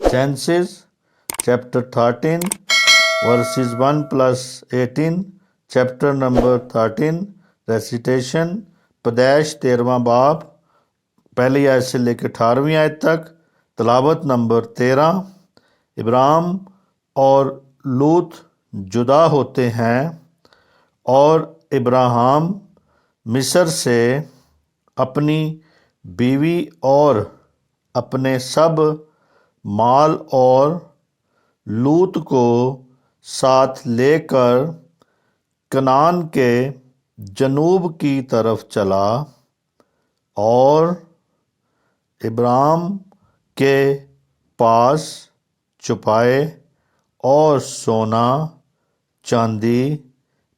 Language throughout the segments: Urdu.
Genesis chapter 13 verses 1 plus 18, chapter number 13 recitation, پیدائش 13واں باب پہلی آیت سے لے کے 18ویں آیت تک، تلاوت نمبر 13۔ ابراہیم اور لوط جدا ہوتے ہیں اور ابراہیم مصر سے اپنی بیوی اور اپنے سب مال اور لوط کو ساتھ لے کر کنعان کے جنوب کی طرف چلا، اور ابراہیم کے پاس چھپائے اور سونا چاندی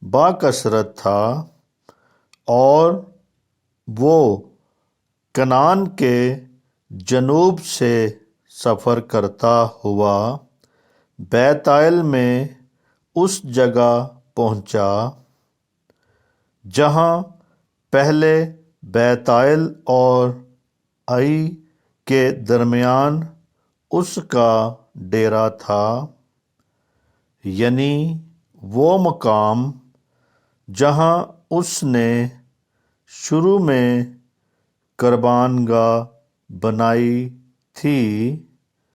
باکثرت تھا، اور وہ کنعان کے جنوب سے سفر کرتا ہوا بیتائل میں اس جگہ پہنچا جہاں پہلے بیتائل اور ائی کے درمیان اس کا ڈیرا تھا، یعنی وہ مقام جہاں اس نے شروع میں قربان گاہ بنائی تھی۔